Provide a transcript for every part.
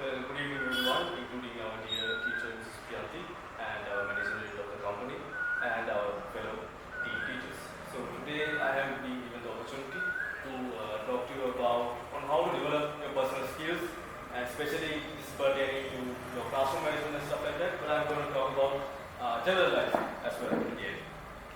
Good evening everyone, including our dear teacher Mrs. Priyanti and our managing editor of the company and our fellow team teachers. So today I am being given the opportunity to talk to you about on how to develop your personal skills, and especially this pertaining to your classroom management and stuff like that, but I'm going to talk about general life as well in the end.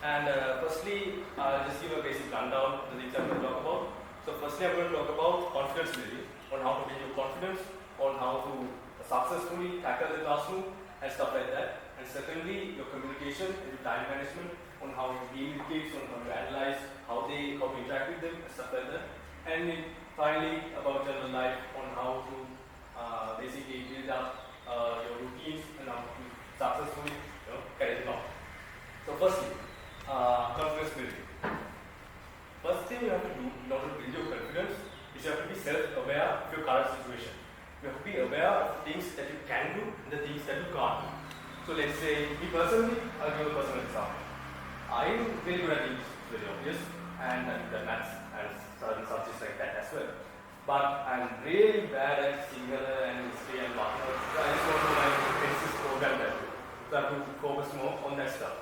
And firstly, I'll just give a basic rundown of the things I'm going to talk about. So firstly I'm going to talk about confidence building, on how to build your confidence, on how to successfully tackle the classroom and stuff like that. And secondly, your communication and your time management, on how you deal with kids, on how to analyze how to interact with them and stuff like that. And finally, about general life, on how to basically build up your routines and how to successfully carry them out. So firstly, confidence building. First thing you have to do in order to build your confidence is you have to be self-aware of your current situation. You have to be aware of things that you can do and the things that you can't do. So let's say, me personally, I'll give a personal example. I'm very good at things, very obvious, and the maths and certain subjects like that as well. But I'm really bad at Singular and history and mathematics. So I just want to learn the basis program that way. So I have to focus more on that stuff.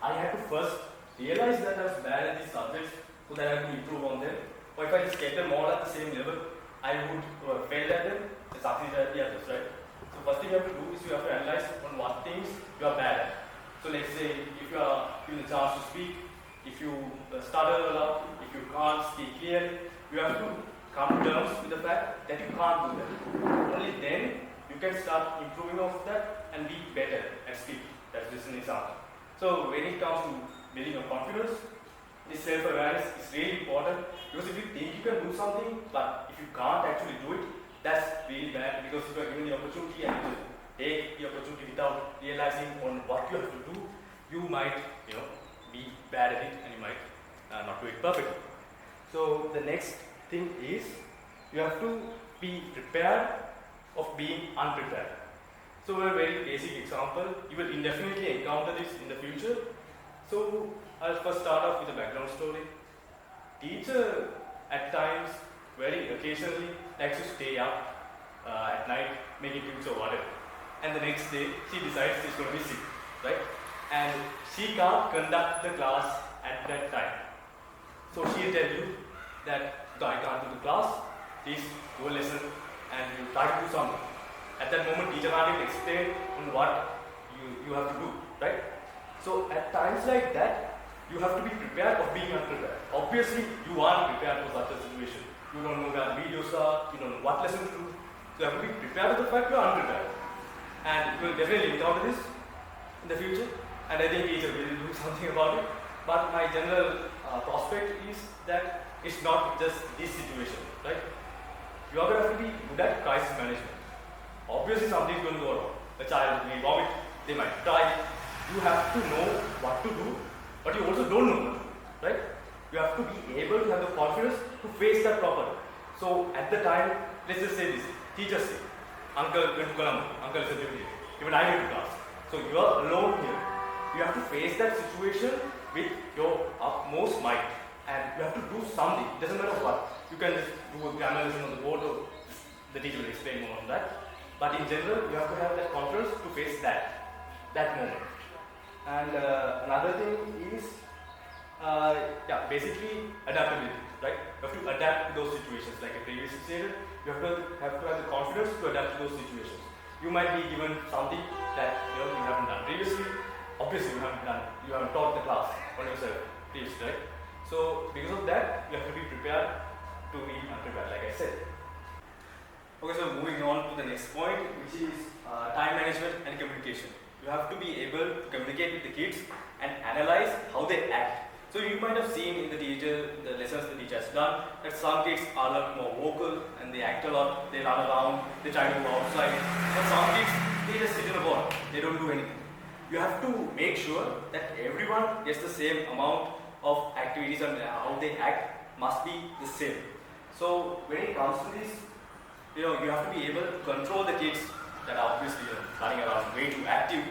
I had to first realize that I was bad at these subjects so that I could improve on them. Or if I just get them all at the same level, I would fail at them and succeed at the others, right? So first thing you have to do is you have to analyze on what things you are bad at. So let's say if you are given the chance to speak, if you stutter a lot, if you can't speak clearly, you have to come to terms with the fact that you can't do that. Only then you can start improving off that and be better at speaking. That's just an example. So when it comes to building your confidence, this self-awareness is really important, because if you think you can do something but if you can't actually do it, that's really bad, because if you are given the opportunity and you take the opportunity without realizing on what you have to do, you might be bad at it and you might not do it perfectly. So the next thing is you have to be prepared of being unprepared. So a very basic example, you will indefinitely encounter this in the future. So I'll first start off with a background story. Teacher at times, very occasionally, likes to stay up at night, making tunes or whatever. And the next day, she decides she's going to be sick, right? And she can't conduct the class at that time. So she'll tell you that I can't do the class, please do a lesson and you try to do something. At that moment, teacher can't even explain on what you have to do, right? So at times like that, you have to be prepared of being unprepared. Obviously, you aren't prepared for such a situation. You don't know where videos are, you don't know what lesson to do. So you have to be prepared for the fact you are unprepared. And you will definitely encounter this in the future. And I think teacher will do something about it. But my general prospect is that it's not just this situation, right? You are going to have to be good at crisis management. Obviously, something is going to go wrong. A child will vomit, they might die. You have to know what to do, but you also don't know what to do, right? You have to be able to have the confidence to face that properly. So at the time, let's just say this, teacher say, Uncle went to Colombo, Uncle is a deputy, even I went to class. So you are alone here. You have to face that situation with your utmost might, and you have to do something, it doesn't matter what. You can just do a grammar lesson on the board, or the teacher will explain more on that. But in general, you have to have that confidence to face that moment. And another thing is, basically adaptability, right? You have to adapt to those situations. Like I previously stated, you have to have the confidence to adapt to those situations. You might be given something that you haven't done previously. Obviously, you haven't taught the class on yourself previously, right? So because of that, you have to be prepared to be unprepared, like I said. Okay, so moving on to the next point, which is time management and communication. You have to be able to communicate with the kids and analyze how they act. So you might have seen in the lessons the teacher has done, that some kids are a lot more vocal and they act a lot, they run around, they try to go outside. But some kids, they just sit in a corner, they don't do anything. You have to make sure that everyone gets the same amount of activities and how they act must be the same. So when it comes to this, you have to be able to control the kids that are obviously running around, way too active,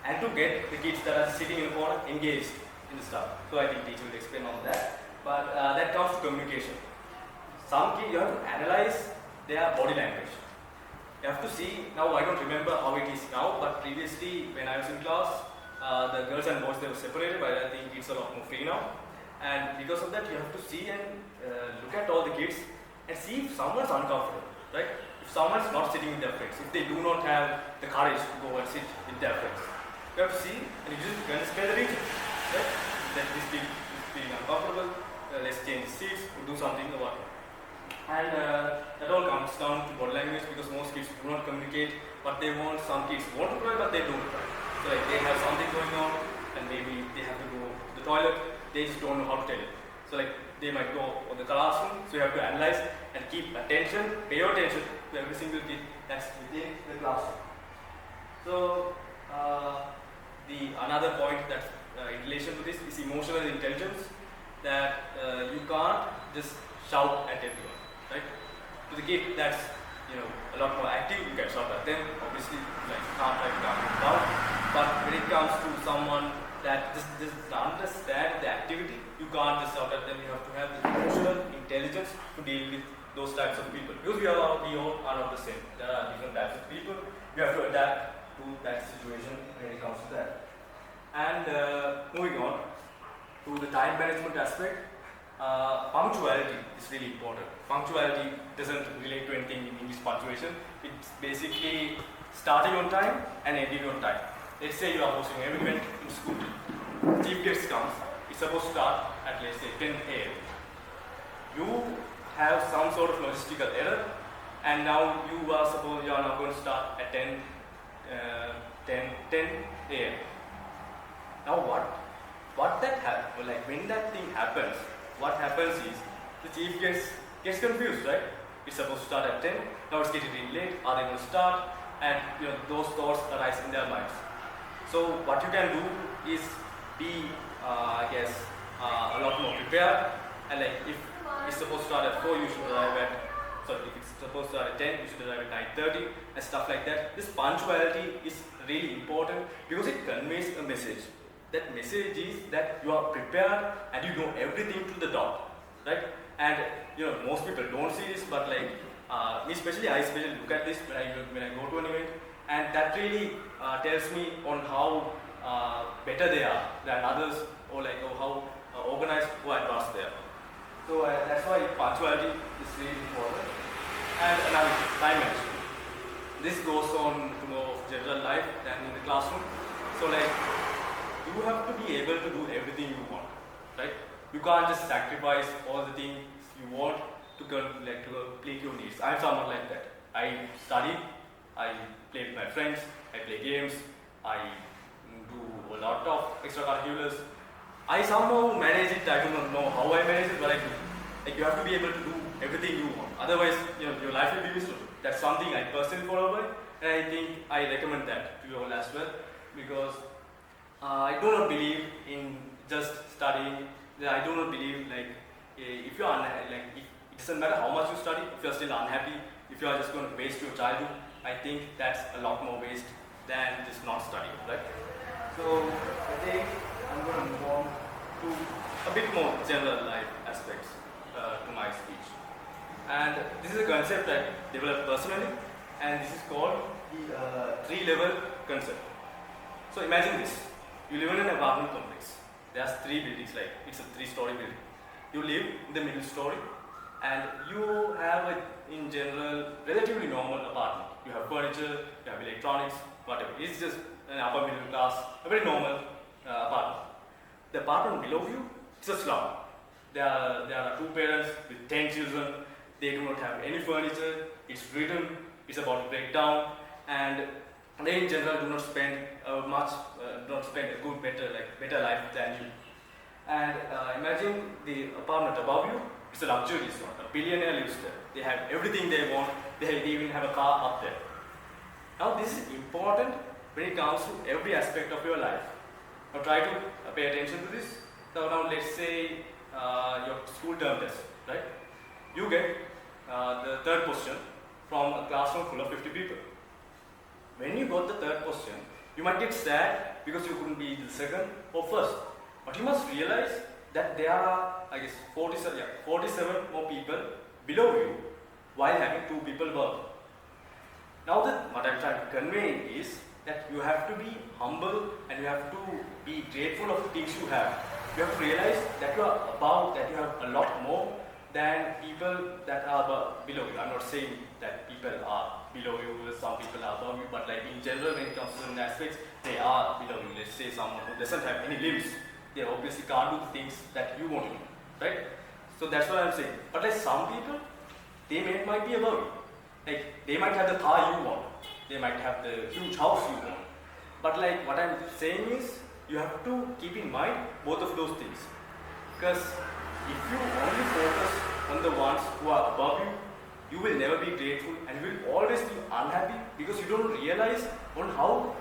and to get the kids that are sitting in the corner engaged in the stuff. So I think teacher will explain on that. But that comes to communication. Some kids, you have to analyze their body language. You have to see, now I don't remember how it is now, but previously when I was in class, the girls and boys, they were separated, but I think it's a lot more free now. And because of that, you have to see and look at all the kids and see if someone's uncomfortable, right? If someone's not sitting with their friends, if they do not have the courage to go and sit with their friends, you have to see and you just spell the reason, right? That this being uncomfortable, let's change the seats, or do something about it. And that all comes down to body language, because most kids do not communicate what they want. Some kids want to cry, but they don't cry. So like they have something going on, and maybe they have to go to the toilet, they just don't know how to tell it. So like they might go on the classroom, so you have to analyze and keep attention, pay your attention to every single kid that's within the classroom. So the another point that's in relation to this is emotional intelligence, that you can't just shout at everyone, right? To the kid that's a lot more active, you can shout at them. Obviously, like you can't calm them down. But when it comes to someone that just understand the activity, you can't just shout at them. You have to have the emotional intelligence to deal with those types of people, because we all are not the same. There are different types of people. You have to adapt to that situation when it comes to that. And moving on to the time management aspect, punctuality is really important. Punctuality doesn't relate to anything in English punctuation. It's basically starting on time and ending on time. Let's say you are hosting an event in school. Chief guest comes. It's supposed to start at, let's say, 10 a.m. You have some sort of logistical error, and now you are now going to start at 10 a.m. Now when that thing happens, what happens is the chief gets confused, right? It's supposed to start at 10, now it's getting really late, are they going to start? And those thoughts arise in their minds. So what you can do is be, a lot more prepared, and like if it's supposed to start at 4, you should arrive at, if it's supposed to start at 10, you should arrive at 9:30 and stuff like that. This punctuality is really important because it conveys a message. That message is that you are prepared and you know everything to the dot, right? And most people don't see this, but like I especially look at this when I go to an event, and that really tells me on how better they are than others, or how organized or advanced they are. So that's why punctuality is really important. And another time management. This goes on to more of general life than in the classroom. So you have to be able to do everything you want, right? You can't just sacrifice all the things you want to complete your needs. I'm someone like that. I study, I play with my friends, I play games, I do a lot of extracurriculars. I somehow manage it. I do not know how I manage it, but I do. You have to be able to do everything you want. Otherwise, your life will be miserable. That's something I personally follow by, and I think I recommend that to you all as well, because I do not believe in just studying. I do not believe if you are unhappy, it doesn't matter how much you study. If you are still unhappy, if you are just going to waste your childhood, I think that's a lot more waste than just not studying, right? So I think I'm going to move on to a bit more general life aspects to my speech. And this is a concept I developed personally, and this is called the 3-level concept. So imagine this. You live in an apartment complex. There's 3 buildings, it's a 3-story building. You live in the middle story, and you have in general, relatively normal apartment. You have furniture, you have electronics, whatever. It's just an upper middle class, a very normal apartment. The apartment below you, it's a slum. There are 2 parents with 10 children. They do not have any furniture. It's ridden. It's about to break down, and they in general do not spend better life than you. And imagine the apartment above you. It's a luxurious one. A billionaire lives there. They have everything they want. They even have a car up there. Now this is important when it comes to every aspect of your life. Now try to pay attention to this. So now let's say your school term test, right? You get the 3rd position from a classroom full of 50 people. When you got the 3rd position, you might get sad because you couldn't be the 2nd or 1st. But you must realize that there are, 47 more people below you while having 2 people above. Now conveying is that you have to be humble and you have to be grateful of the things you have. You have to realize that you are above, that you have a lot more than people that are below you. I'm not saying that people are below you, some people are above you, but like in general, when it comes to certain aspects, they are below you. Let's say someone who doesn't have any limbs, they obviously can't do the things that you want to do, right? So that's what I'm saying. But like some people, they might be above you. Like they might have the car you want, they might have the huge house you want. But like what I'm saying is, you have to keep in mind both of those things. Because if you only focus on the ones who are above you, you will never be grateful and you will always be unhappy because you don't realize on how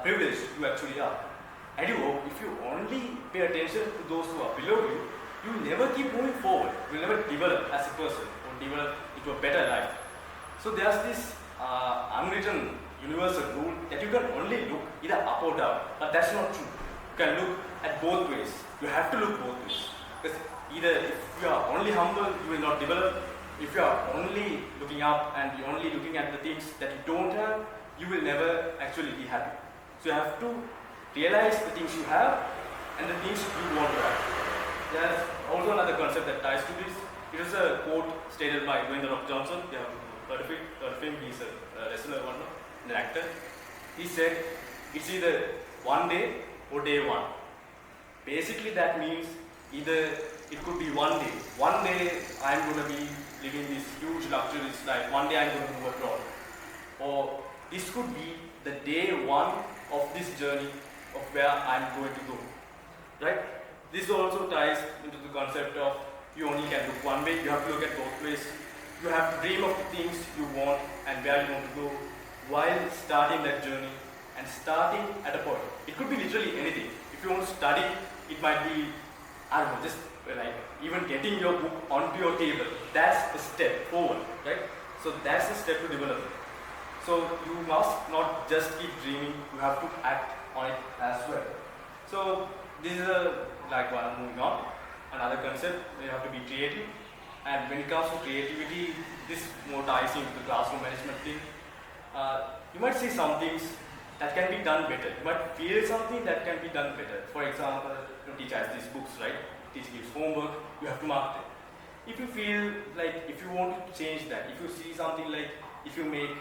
privileged you actually are. And if you only pay attention to those who are below you, you will never keep moving forward. You will never develop as a person or develop into a better life. So there's this unwritten universal rule that you can only look either up or down, but that's not true. You can look at both ways. You have to look both ways. Because either if you are only humble, you will not develop. If you are only looking up and you're only looking at the things that you don't have, you will never actually be happy. So you have to realize the things you have and the things you want to have. There's also another concept that ties to this. It is a quote stated by Dwayne Johnson. You have heard of him. He's a wrestler, an actor. He said, it's either one day or day one. Basically that means either it could be one day. One day I'm going to be living this huge luxurious life. One day I'm going to move abroad. Or this could be the day one of this journey of where I'm going to go. Right? This also ties into the concept of you only can look one way. You have to look at both ways. You have to dream of the things you want and where you want to go while starting that journey and starting at a point. It could be literally anything. If you want to study, it might be, I don't know, just like even getting your book onto your table. That's a step forward, right? So that's a step to develop. So you must not just keep dreaming, you have to act on it as well. So this is like one moving on. Another concept, you have to be creative. And when it comes to creativity, this more ties into the classroom management thing. You might see some things that can be done better. You might feel something that can be done better. For example, teacher has these books, right? Teacher gives homework, you have to mark it. If you feel like, if you want to change that, if you see something like, if you make,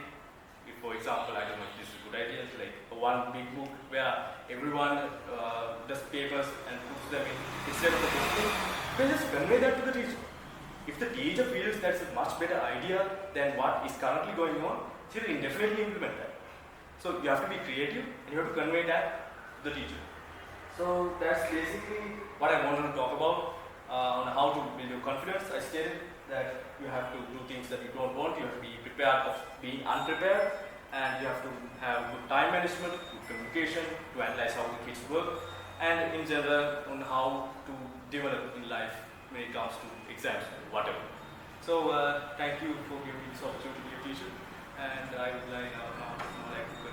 for example, I don't know if this is a good idea, like one big book where everyone does papers and puts them in instead of the book, you can just convey that to the teacher. If the teacher feels that's a much better idea than what is currently going on, she will definitely implement that. So you have to be creative and you have to convey that to the teacher. So that's basically what I wanted to talk about on how to build your confidence. I stated that you have to do things that you don't want, you have to be prepared of being unprepared, and you have to have good time management, good communication, to analyze how the kids work, and in general on how to develop in life when it comes to exams or whatever. So thank you for giving me this opportunity to be a teacher, and I would like to